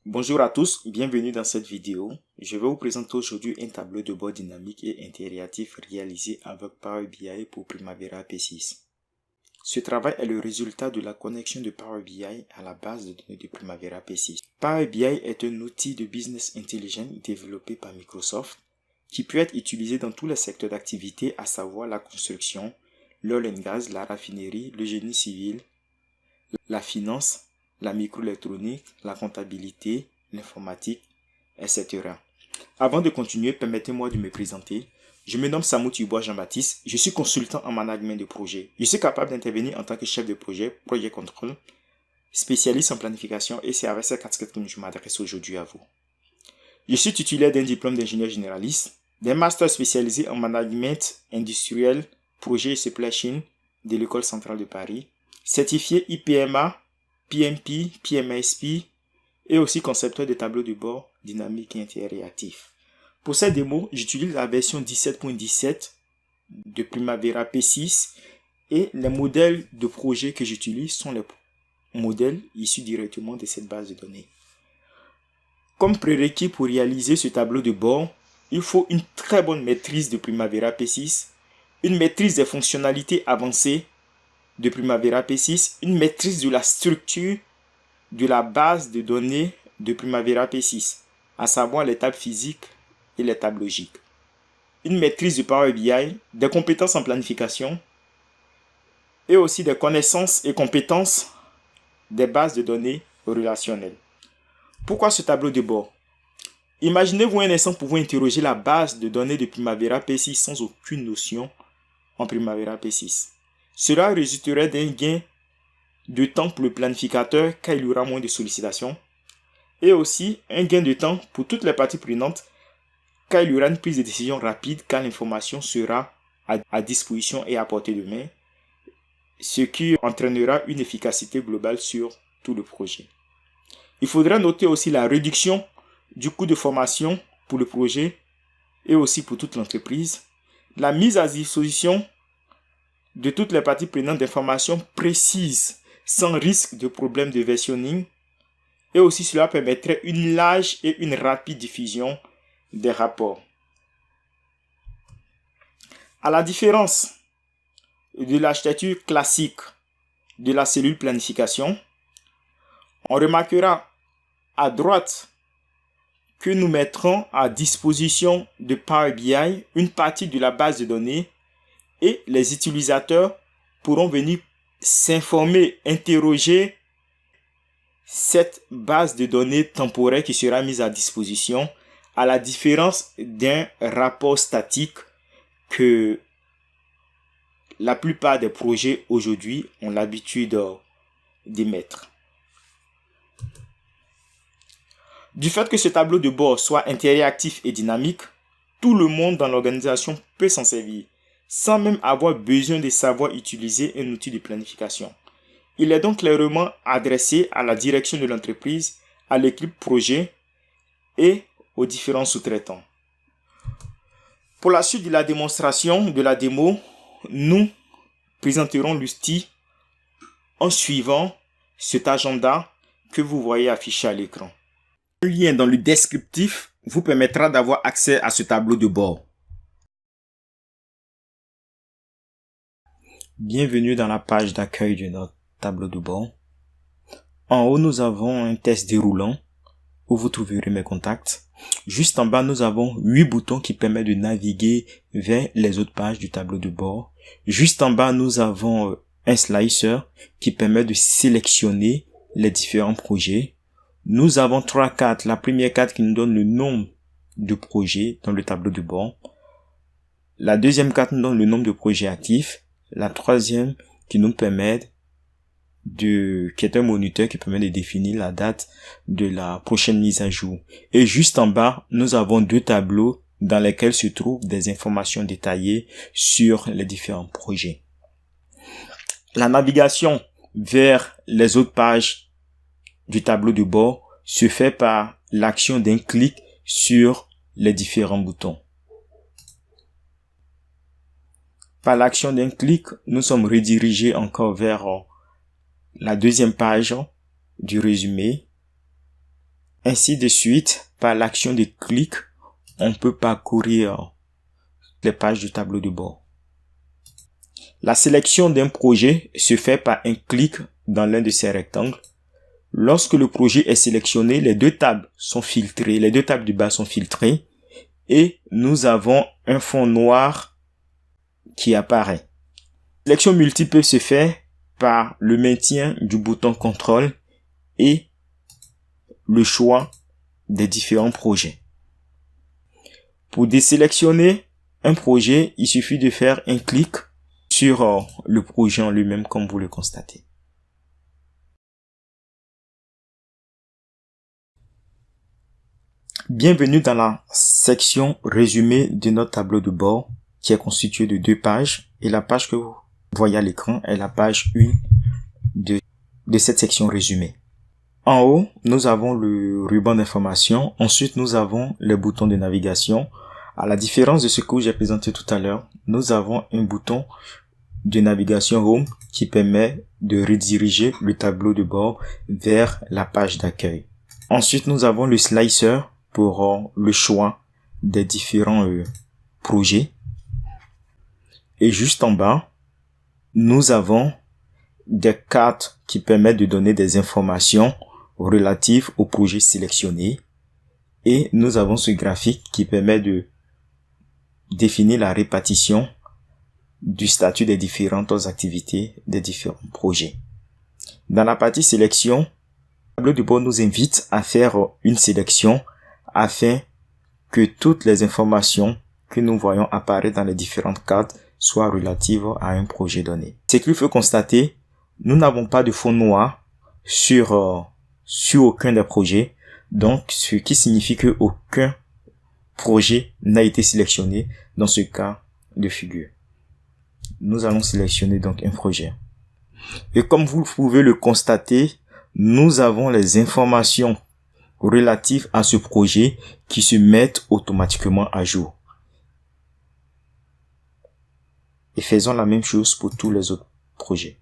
Bonjour à tous, bienvenue dans cette vidéo. Je vais vous présenter aujourd'hui un tableau de bord dynamique et interactif réalisé avec Power BI pour Primavera P6. Ce travail est le résultat de la connexion de Power BI à la base de données de Primavera P6. Power BI est un outil de business intelligent développé par Microsoft qui peut être utilisé dans tous les secteurs d'activité, à savoir la construction, l'oil and gas, la raffinerie, le génie civil, la finance, la microélectronique, la comptabilité, l'informatique, etc. Avant de continuer, permettez-moi de me présenter. Je me nomme Samou Tubois Jean-Baptiste. Je suis consultant en management de projet. Je suis capable d'intervenir en tant que chef de projet, projet contrôle, spécialiste en planification et c'est avec cette casquette que je m'adresse aujourd'hui à vous. Je suis titulaire d'un diplôme d'ingénieur généraliste, d'un master spécialisé en management industriel, projet et supply chain de l'École centrale de Paris, certifié IPMA, PMP, PMSP et aussi concepteur de tableaux de bord dynamique et interactif. Pour cette démo, j'utilise la version 17.17 de Primavera P6 et les modèles de projet que j'utilise sont les modèles issus directement de cette base de données. Comme prérequis pour réaliser ce tableau de bord, il faut une très bonne maîtrise de Primavera P6, une maîtrise des fonctionnalités avancées de Primavera P6, une maîtrise de la structure de la base de données de Primavera P6, à savoir les tables physiques et les tables logiques, une maîtrise du Power BI, des compétences en planification et aussi des connaissances et compétences des bases de données relationnelles. Pourquoi ce tableau de bord? Imaginez-vous un instant pour vous interroger la base de données de Primavera P6 sans aucune notion en Primavera P6. Cela résulterait d'un gain de temps pour le planificateur car il y aura moins de sollicitations et aussi un gain de temps pour toutes les parties prenantes car il y aura une prise de décision rapide car l'information sera à disposition et à portée de main, ce qui entraînera une efficacité globale sur tout le projet. Il faudra noter aussi la réduction du coût de formation pour le projet et aussi pour toute l'entreprise, la mise à disposition de toutes les parties prenantes d'informations précises sans risque de problème de versionning et aussi cela permettrait une large et une rapide diffusion des rapports. À la différence de l'architecture classique de la cellule planification, on remarquera à droite que nous mettrons à disposition de Power BI une partie de la base de données et les utilisateurs pourront venir s'informer, interroger cette base de données temporaire qui sera mise à disposition, à la différence d'un rapport statique que la plupart des projets aujourd'hui ont l'habitude d'émettre. Du fait que ce tableau de bord soit interactif et dynamique, tout le monde dans l'organisation peut s'en servir, sans même avoir besoin de savoir utiliser un outil de planification. Il est donc clairement adressé à la direction de l'entreprise, à l'équipe projet et aux différents sous-traitants. Pour la suite de la démonstration de la démo, nous présenterons l'outil en suivant cet agenda que vous voyez affiché à l'écran. Un lien dans le descriptif vous permettra d'avoir accès à ce tableau de bord. Bienvenue dans la page d'accueil de notre tableau de bord. En haut, nous avons un test déroulant où vous trouverez mes contacts. Juste en bas, nous avons 8 boutons qui permettent de naviguer vers les autres pages du tableau de bord. Juste en bas, nous avons un slicer qui permet de sélectionner les différents projets. Nous avons 3 cartes. La première carte qui nous donne le nombre de projets dans le tableau de bord. La deuxième carte nous donne le nombre de projets actifs. La troisième qui nous permet qui est un moniteur qui permet de définir la date de la prochaine mise à jour. Et juste en bas, nous avons 2 tableaux dans lesquels se trouvent des informations détaillées sur les différents projets. La navigation vers les autres pages du tableau de bord se fait par l'action d'un clic sur les différents boutons. Par l'action d'un clic, nous sommes redirigés encore vers la deuxième page du résumé Ainsi de suite, par l'action de clic, on peut parcourir les pages du tableau de bord. La sélection d'un projet se fait par un clic dans l'un de ces rectangles. Lorsque le projet est sélectionné, les deux tables sont filtrées, les deux tables du bas sont filtrées et nous avons un fond noir qui apparaît. La sélection multiple se fait par le maintien du bouton contrôle et le choix des différents projets. Pour désélectionner un projet, il suffit de faire un clic sur le projet en lui-même comme vous le constatez. Bienvenue dans la section résumé de notre tableau de bord qui est constitué de 2 pages et la page que vous voyez à l'écran est la page 1 de cette section résumée. En haut, nous avons le ruban d'information. Ensuite, nous avons les boutons de navigation. À la différence de ce que j'ai présenté tout à l'heure, nous avons un bouton de navigation Home qui permet de rediriger le tableau de bord vers la page d'accueil. Ensuite, nous avons le slicer pour le choix des différents projets. Et juste en bas, nous avons des cartes qui permettent de donner des informations relatives au projet sélectionné. Et nous avons ce graphique qui permet de définir la répartition du statut des différentes activités des différents projets. Dans la partie sélection, le tableau de bord nous invite à faire une sélection afin que toutes les informations que nous voyons apparaître dans les différentes cartes soient relatives à un projet donné. Ce qu'il faut constater, nous n'avons pas de fond noir sur aucun des projets, donc ce qui signifie que aucun projet n'a été sélectionné dans ce cas de figure. Nous allons sélectionner donc un projet. Et comme vous pouvez le constater, nous avons les informations relatives à ce projet qui se mettent automatiquement à jour. Et faisons la même chose pour tous les autres projets.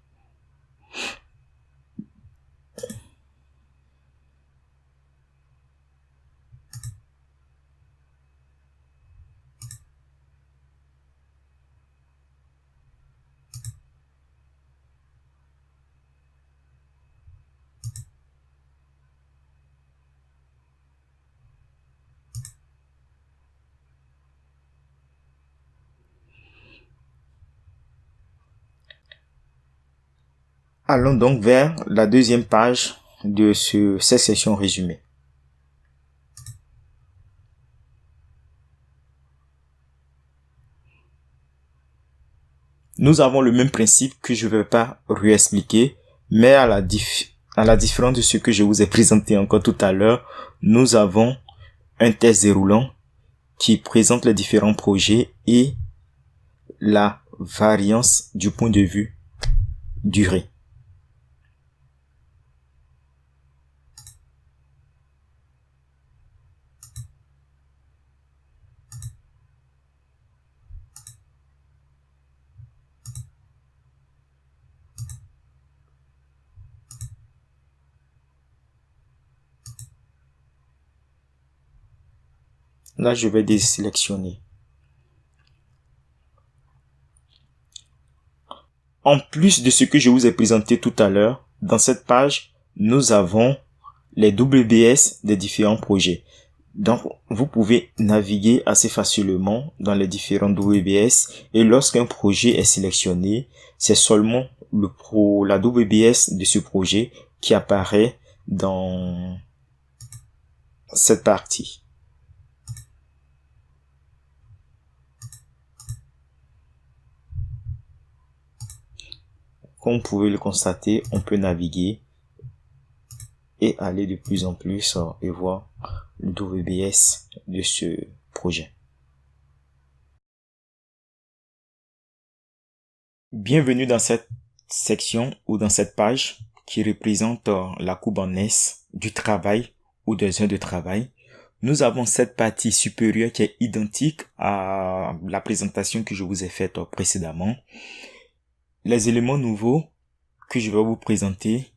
Allons donc vers la deuxième page de cette session résumée. Nous avons le même principe que je ne vais pas réexpliquer, mais à la différence de ce que je vous ai présenté encore tout à l'heure, nous avons un test déroulant qui présente les différents projets et la variance du point de vue durée. Là, je vais désélectionner. En plus de ce que je vous ai présenté tout à l'heure, dans cette page, nous avons les WBS des différents projets. Donc, vous pouvez naviguer assez facilement dans les différents WBS et lorsqu'un projet est sélectionné, c'est seulement la WBS de ce projet qui apparaît dans cette partie. Comme vous pouvez le constater, on peut naviguer et aller de plus en plus et voir le WBS de ce projet. Bienvenue dans cette section ou dans cette page qui représente la courbe en S du travail ou des heures de travail. Nous avons cette partie supérieure qui est identique à la présentation que je vous ai faite précédemment. Les éléments nouveaux que je vais vous présenter,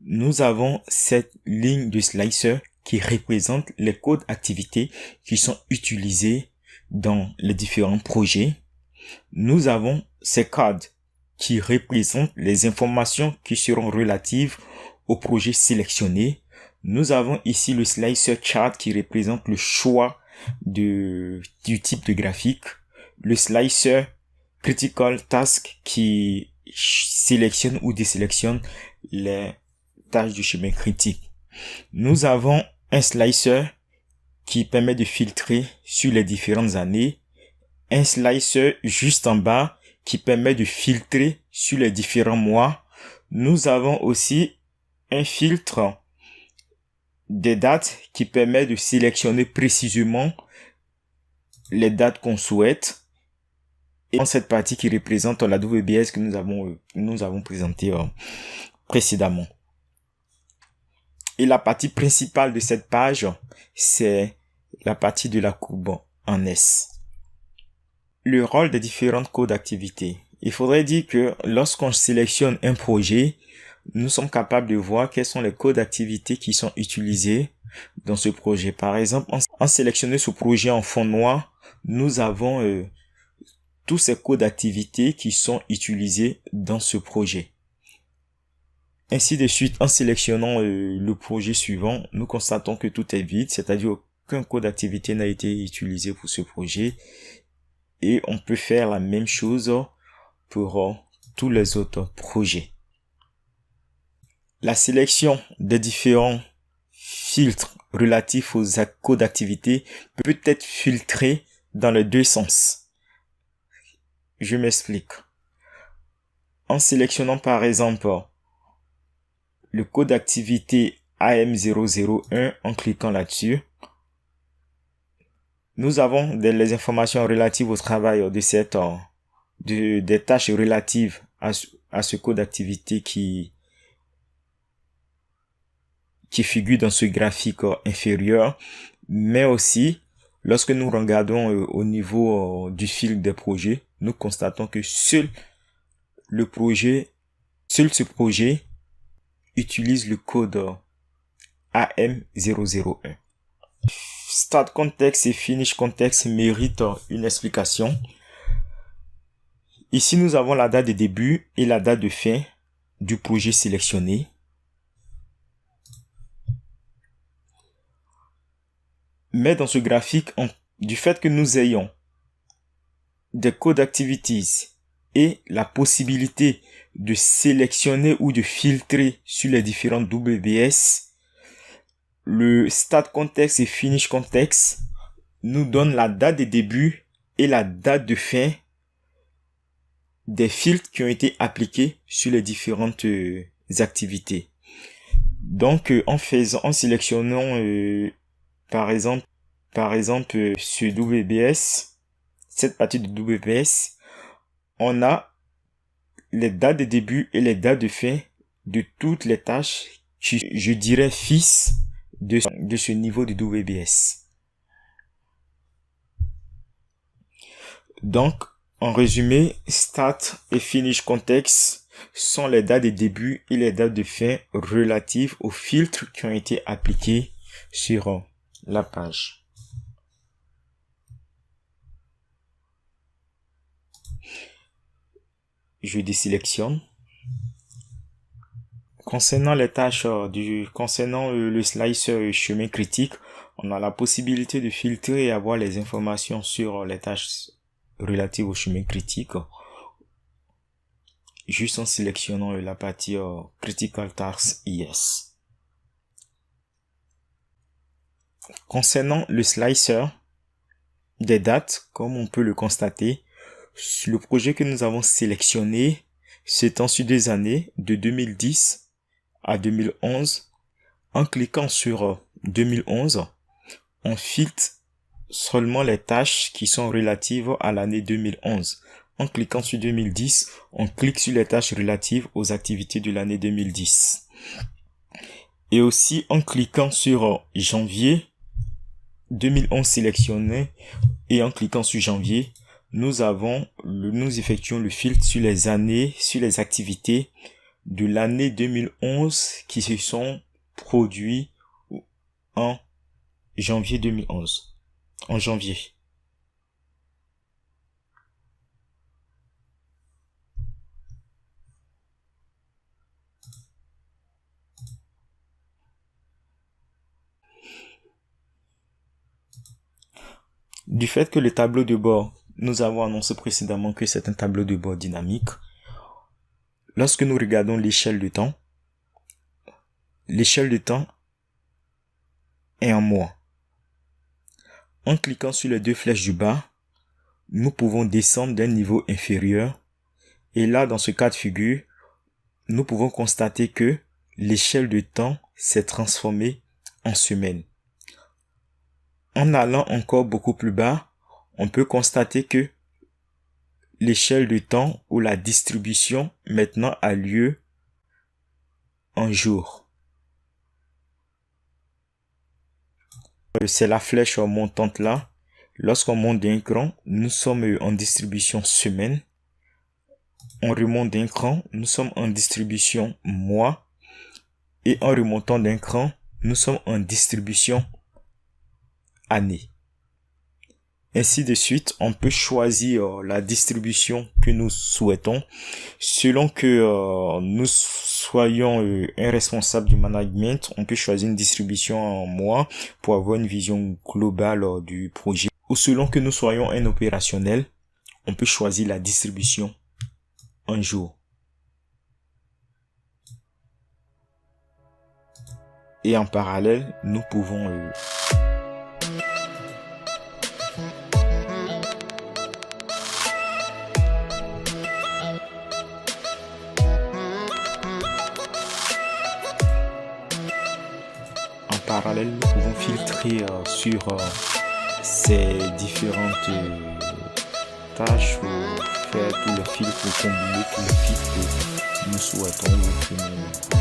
nous avons cette ligne de slicer qui représentent les codes activités qui sont utilisés dans les différents projets. Nous avons ces codes qui représentent les informations qui seront relatives au projet sélectionné. Nous avons ici le slicer chart qui représente le choix du type de graphique. Le slicer critical task qui sélectionne ou désélectionne les tâches du chemin critique. Nous avons un slicer qui permet de filtrer sur les différentes années. Un slicer juste en bas qui permet de filtrer sur les différents mois. Nous avons aussi un filtre des dates qui permet de sélectionner précisément les dates qu'on souhaite. Et dans cette partie qui représente la WBS que nous avons présenté précédemment. Et la partie principale de cette page, c'est la partie de la courbe en S. Le rôle des différentes codes d'activité. Il faudrait dire que lorsqu'on sélectionne un projet, nous sommes capables de voir quels sont les codes d'activité qui sont utilisés dans ce projet. Par exemple, en sélectionnant ce projet en fond noir, nous avons tous ces codes d'activité qui sont utilisés dans ce projet. Ainsi de suite, en sélectionnant le projet suivant, nous constatons que tout est vide, c'est-à-dire qu'aucun code d'activité n'a été utilisé pour ce projet. Et on peut faire la même chose pour tous les autres projets. La sélection des différents filtres relatifs aux codes d'activité peut être filtrée dans les deux sens. Je m'explique. En sélectionnant par exemple le code d'activité AM001 en cliquant là-dessus, nous avons les informations relatives au travail de des tâches relatives à ce code d'activité qui figure dans ce graphique inférieur, mais aussi lorsque nous regardons au niveau du fil des projets, nous constatons que seul ce projet utilise le code AM001. Start context et finish context méritent une explication. Ici, nous avons la date de début et la date de fin du projet sélectionné. Mais dans ce graphique, du fait que nous ayons des codes activities et la possibilité de sélectionner ou de filtrer sur les différentes WBS, le start context et finish context nous donne la date de début et la date de fin des filtres qui ont été appliqués sur les différentes activités. Donc, en sélectionnant par exemple ce WBS, cette partie de WBS, on a les dates de début et les dates de fin de toutes les tâches qui, je dirais, fixes de ce niveau de WBS. Donc, en résumé, start et finish context sont les dates de début et les dates de fin relatives aux filtres qui ont été appliqués sur la page. Je désélectionne. Concernant les tâches concernant le slicer chemin critique, on a la possibilité de filtrer et avoir les informations sur les tâches relatives au chemin critique juste en sélectionnant la partie critical tasks yes. Concernant le slicer des dates, comme on peut le constater, le projet que nous avons sélectionné s'étend sur des années de 2010 à 2011. En cliquant sur 2011, on filtre seulement les tâches qui sont relatives à l'année 2011. En cliquant sur 2010, on clique sur les tâches relatives aux activités de l'année 2010. Et aussi en cliquant sur janvier 2011 sélectionné et en cliquant sur janvier, nous effectuons le filtre sur les années, sur les activités de l'année 2011 qui se sont produits en janvier 2011. En janvier. Du fait que le tableau de bord, nous avons annoncé précédemment que c'est un tableau de bord dynamique. Lorsque nous regardons l'échelle de temps est en mois. En cliquant sur les deux flèches du bas, nous pouvons descendre d'un niveau inférieur. Et là, dans ce cas de figure, nous pouvons constater que l'échelle de temps s'est transformée en semaine. En allant encore beaucoup plus bas, on peut constater que l'échelle de temps ou la distribution maintenant a lieu en jours. C'est la flèche montante là. Lorsqu'on monte d'un cran, nous sommes en distribution semaine. On remonte d'un cran, nous sommes en distribution mois. Et en remontant d'un cran, nous sommes en distribution année. Ainsi de suite, on peut choisir la distribution que nous souhaitons selon que nous soyons un responsable du management. On peut choisir une distribution en mois pour avoir une vision globale du projet. Ou selon que nous soyons un opérationnel, on peut choisir la distribution en jour. Et en parallèle, nous pouvons nous pouvons filtrer sur ces différentes tâches ou faire tous les filtres ou combiner tous les filtres que nous souhaitons ou que nous...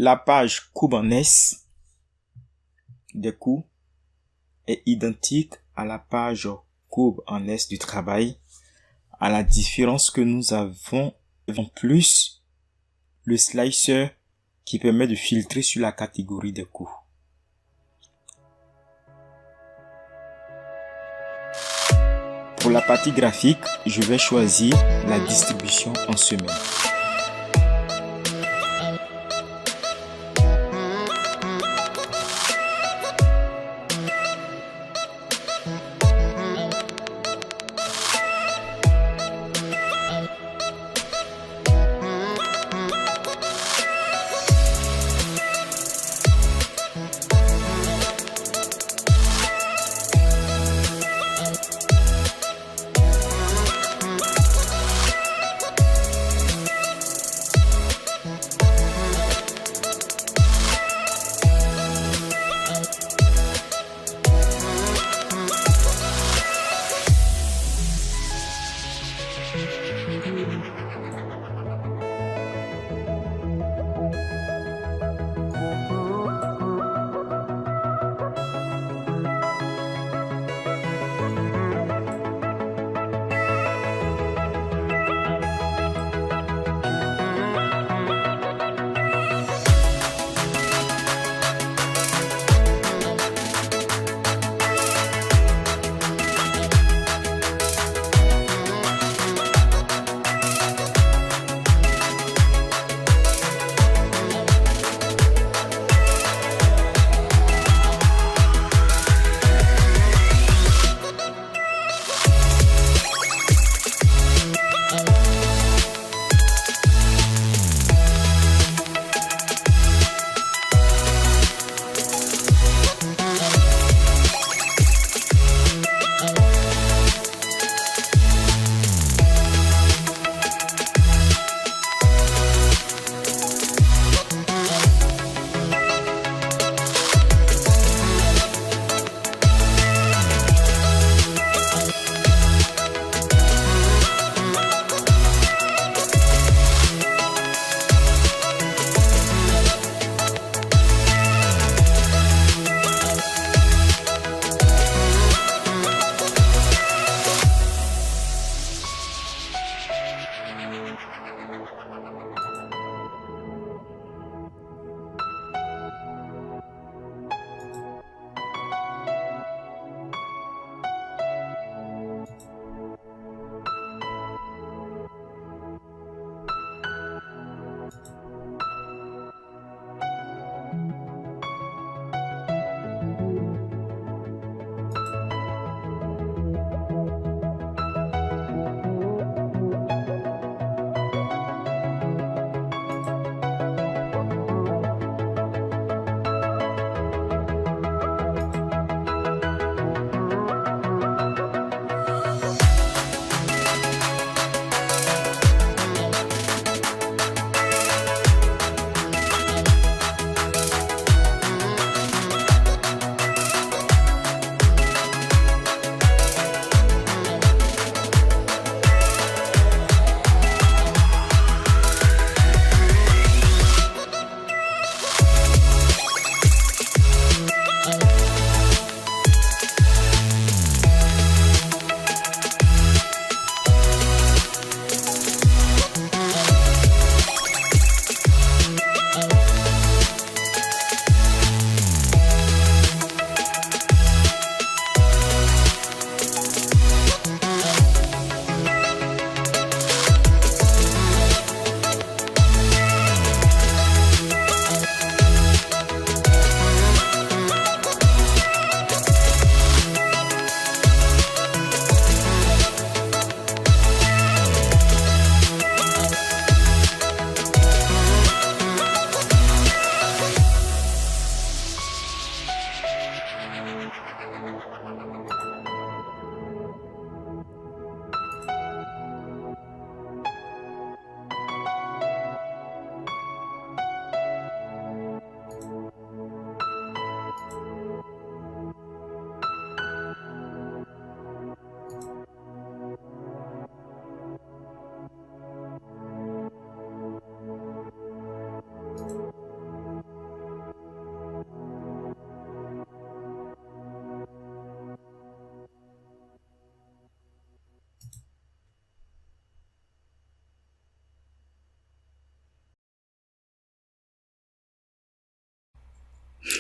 La page courbe en S des coûts est identique à la page courbe en S du travail, à la différence que nous avons en plus le slicer qui permet de filtrer sur la catégorie des coûts. Pour la partie graphique, je vais choisir la distribution en semaine.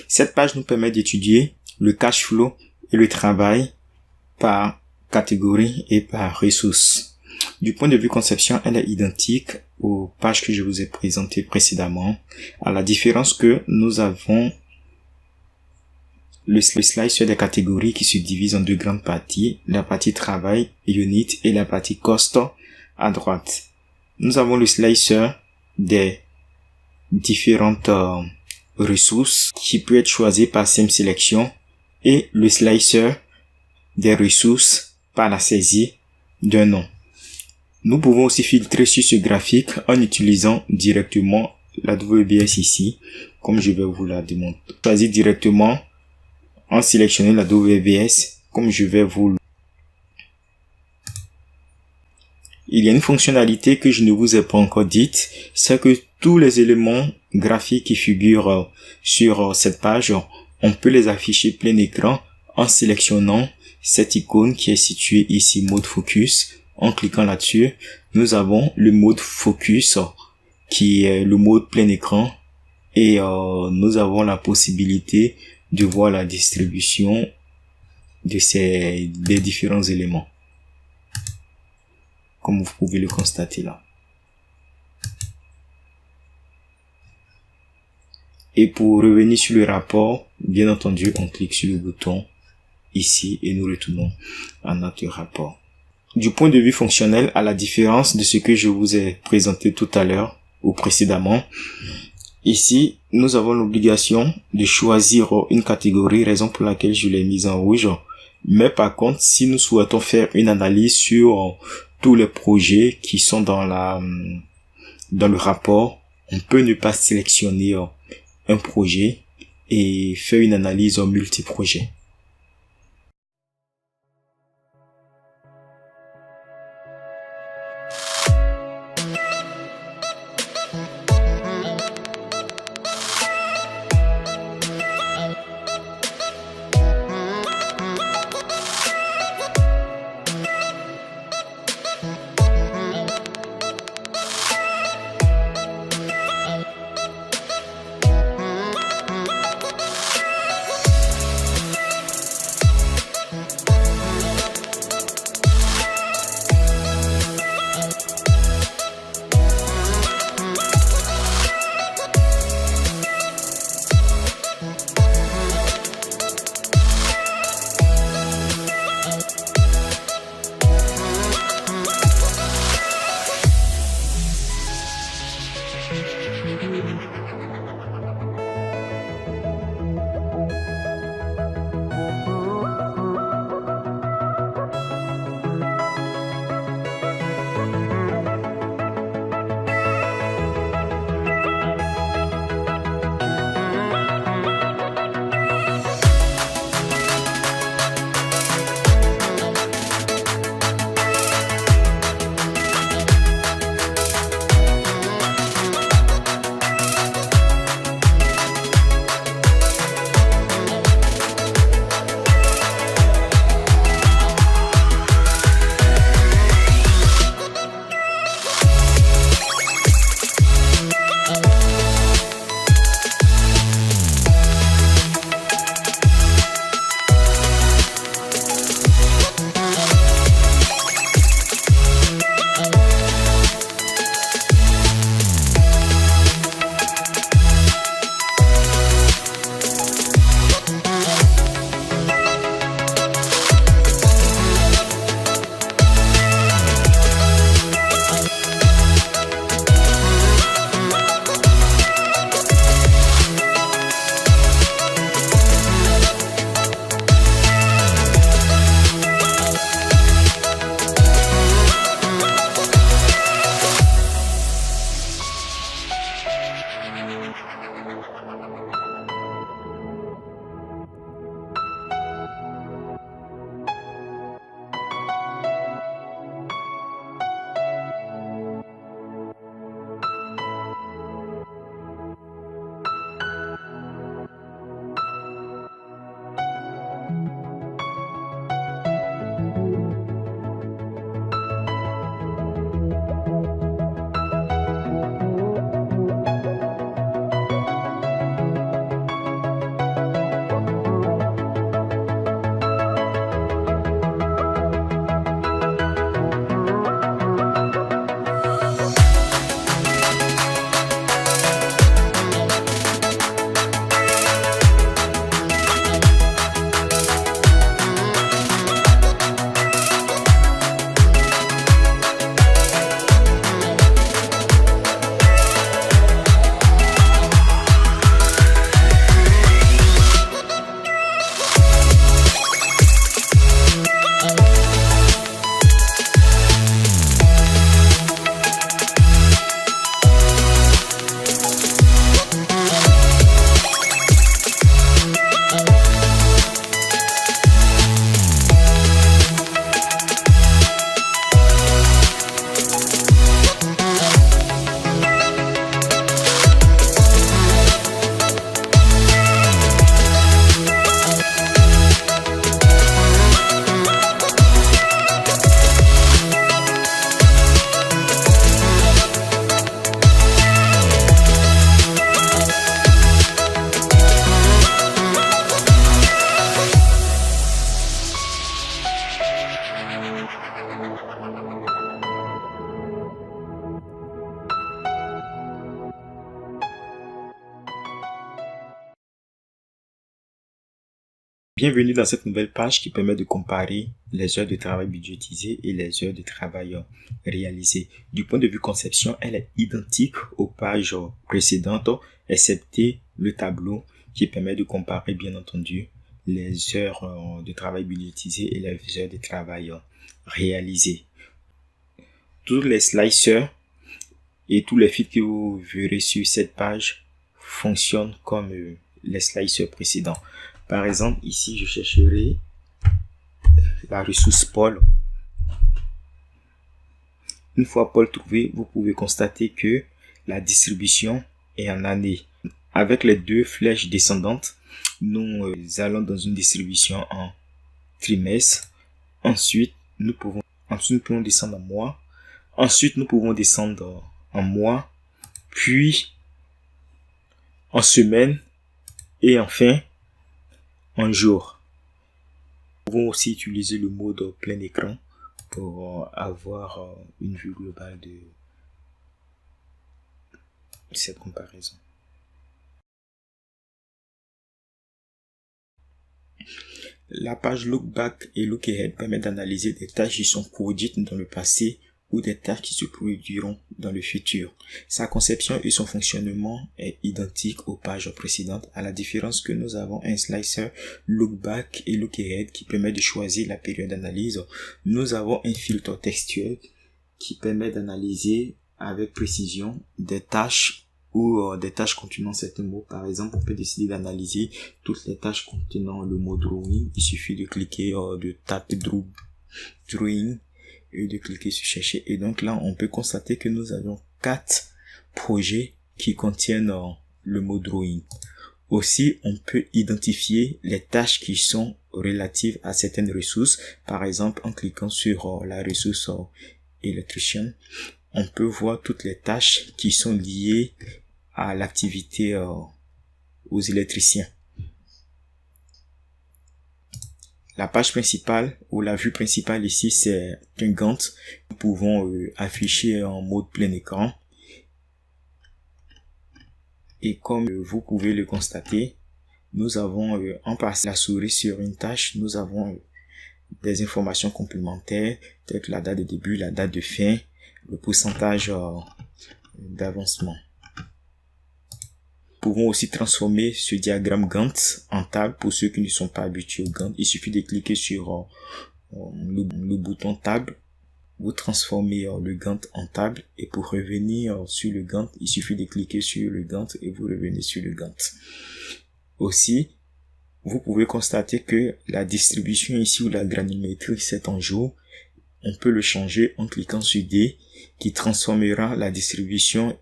Cette page nous permet d'étudier le cash flow et le travail par catégorie et par ressources. Du point de vue conception, elle est identique aux pages que je vous ai présentées précédemment, à la différence que nous avons le slicer des catégories qui se divise en deux grandes parties, la partie travail, unit, et la partie cost à droite. Nous avons le slicer des différentes ressources qui peut être choisi par Sim Sélection et le slicer des ressources par la saisie d'un nom. Nous pouvons aussi filtrer sur ce graphique en utilisant directement la WBS ici, comme je vais vous la démontrer. Choisir directement en sélectionnant la WBS, comme je vais vous. Il y a une fonctionnalité que je ne vous ai pas encore dite, c'est que tous les éléments graphiques qui figurent sur cette page, on peut les afficher plein écran en sélectionnant cette icône qui est située ici, mode focus. En cliquant là-dessus, nous avons le mode focus qui est le mode plein écran et nous avons la possibilité de voir la distribution des différents éléments, comme vous pouvez le constater là. Et pour revenir sur le rapport, bien entendu, on clique sur le bouton ici et nous retournons à notre rapport. Du point de vue fonctionnel, à la différence de ce que je vous ai présenté tout à l'heure ou précédemment, ici, nous avons l'obligation de choisir une catégorie, raison pour laquelle je l'ai mise en rouge. Mais par contre, si nous souhaitons faire une analyse sur tous les projets qui sont dans le rapport, on peut ne pas sélectionner un projet et faire une analyse en multi-projet. Bienvenue dans cette nouvelle page qui permet de comparer les heures de travail budgétisées et les heures de travail réalisées. Du point de vue conception, elle est identique aux pages précédentes, excepté le tableau qui permet de comparer bien entendu les heures de travail budgétisées et les heures de travail réalisées. Tous les slicers et tous les fils que vous verrez sur cette page fonctionnent comme les slicers précédents. Par exemple, ici, je chercherai la ressource Paul. Une fois Paul trouvé, vous pouvez constater que la distribution est en année. Avec les deux flèches descendantes, nous allons dans une distribution en trimestre. Ensuite, nous pouvons descendre en mois. Ensuite, nous pouvons descendre en mois, puis en semaine et enfin en jour. Nous pouvons aussi utiliser le mode plein écran pour avoir une vue globale de cette comparaison. La page Look Back et Look Ahead permet d'analyser des tâches qui sont produites dans le passé ou des tâches qui se produiront dans le futur. Sa conception et son fonctionnement est identique aux pages précédentes, à la différence que nous avons un slicer Look Back et Look Ahead qui permet de choisir la période d'analyse. Nous avons un filtre textuel qui permet d'analyser avec précision des tâches ou des tâches contenant certains mots. Par exemple, on peut décider d'analyser toutes les tâches contenant le mot drawing. Il suffit de cliquer, de taper drawing et de cliquer sur chercher. Et donc là, on peut constater que nous avons 4 projets qui contiennent le mot drawing. Aussi, on peut identifier les tâches qui sont relatives à certaines ressources. Par exemple, en cliquant sur la ressource Electrician, on peut voir toutes les tâches qui sont liées à l'activité aux électriciens. La page principale ou la vue principale ici, c'est un Gantt. Nous pouvons afficher en mode plein écran. Et comme vous pouvez le constater, nous avons en passant la souris sur une tâche, nous avons des informations complémentaires, telles que la date de début, la date de fin, le pourcentage d'avancement. Nous pouvons aussi transformer ce diagramme Gantt en table pour ceux qui ne sont pas habitués au Gantt. Il suffit de cliquer sur le bouton table. Vous transformez le Gantt en table et pour revenir sur le Gantt, il suffit de cliquer sur le Gantt et vous revenez sur le Gantt. Aussi, vous pouvez constater que la distribution ici ou la granulométrie c'est en jour. On peut le changer en cliquant sur D qui transformera la distribution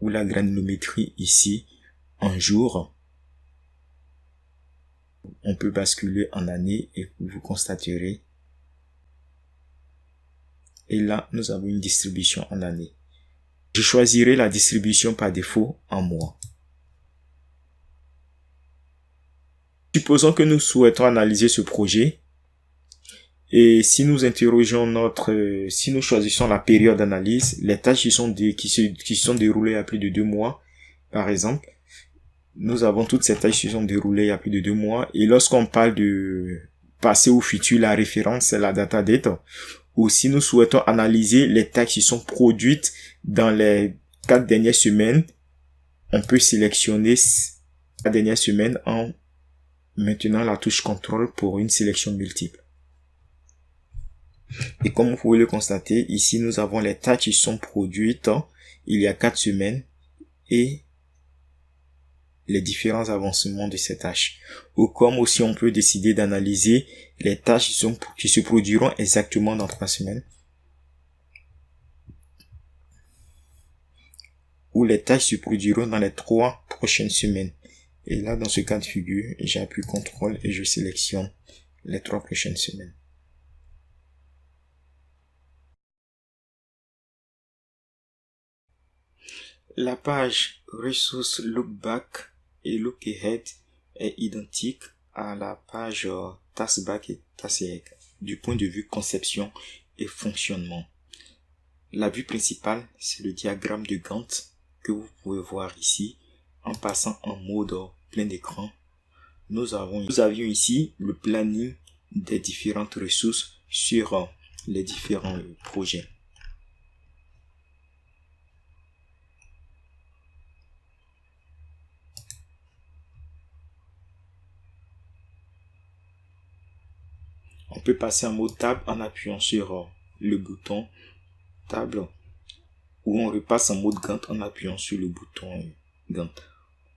ou la granulométrie ici en jour. On peut basculer en année et vous constaterez. Et là, nous avons une distribution en année. Je choisirai la distribution par défaut en mois. Supposons que nous souhaitons analyser ce projet. Et si nous interrogeons si nous choisissons la période d'analyse, les tâches qui sont déroulées à plus de 2 mois, par exemple, nous avons toutes ces tâches qui sont déroulées à plus de 2 mois. Et lorsqu'on parle de passé ou futur, la référence, c'est la data date. Ou si nous souhaitons analyser les tâches qui sont produites dans les 4 dernières semaines, on peut sélectionner la dernière semaine en maintenant la touche contrôle pour une sélection multiple. Et comme vous pouvez le constater, ici nous avons les tâches qui sont produites il y a 4 semaines et les différents avancements de ces tâches. Ou comme aussi on peut décider d'analyser les tâches qui se produiront exactement dans 3 semaines. Ou les tâches se produiront dans les 3 prochaines semaines. Et là, dans ce cas de figure, j'appuie CTRL et je sélectionne les 3 prochaines semaines. La page Ressources Look Back et Look Ahead est identique à la page Task Back et Task Ahead du point de vue conception et fonctionnement. La vue principale, c'est le diagramme de Gantt que vous pouvez voir ici en passant en mode plein écran. nous avions ici le planning des différentes ressources sur les différents projets. On peut passer en mode table en appuyant sur le bouton table, ou on repasse en mode Gantt en appuyant sur le bouton Gantt.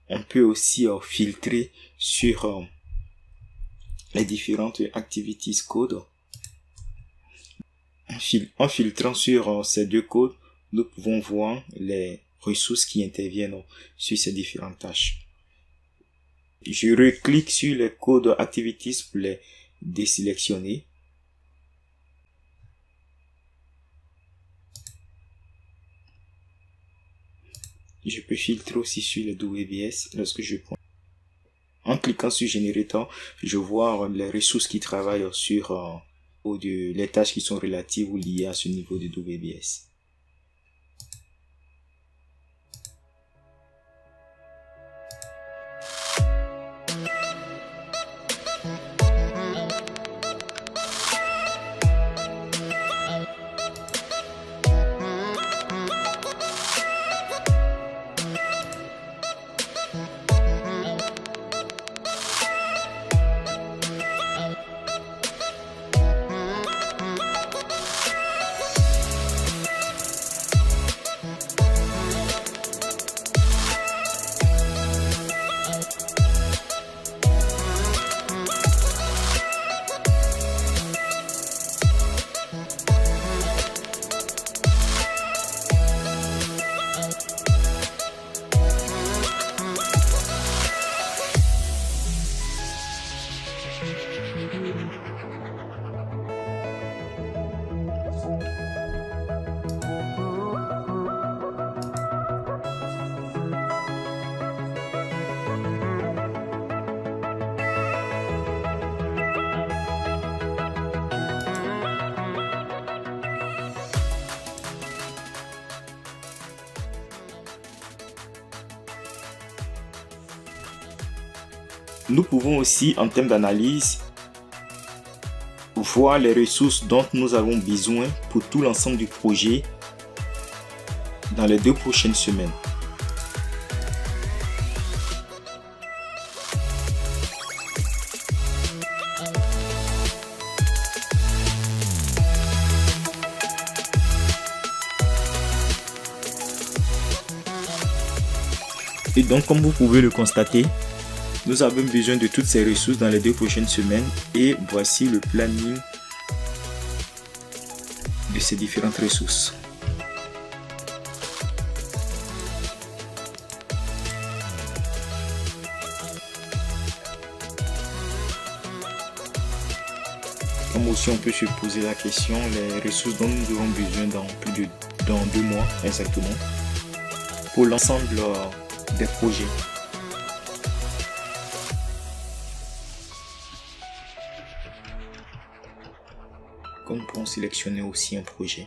On peut aussi filtrer sur les différentes activities codes. En filtrant sur ces deux codes, nous pouvons voir les ressources qui interviennent sur ces différentes tâches. Je reclique sur les codes activities pour les désélectionner. Je peux filtrer aussi sur les WBS lorsque je prends. En cliquant sur Generator, je vois les ressources qui travaillent sur les tâches qui sont relatives ou liées à ce niveau de WBS. Nous pouvons aussi, en termes d'analyse, voir les ressources dont nous avons besoin pour tout l'ensemble du projet dans les 2 prochaines semaines. Et donc, comme vous pouvez le constater, nous avons besoin de toutes ces ressources dans les 2 prochaines semaines et voici le planning de ces différentes ressources. Comme aussi on peut se poser la question, les ressources dont nous aurons besoin dans 2 mois exactement pour l'ensemble des projets. Nous pouvons sélectionner aussi un projet.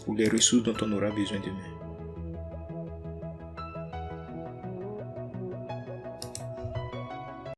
Ou les ressources dont on aura besoin demain.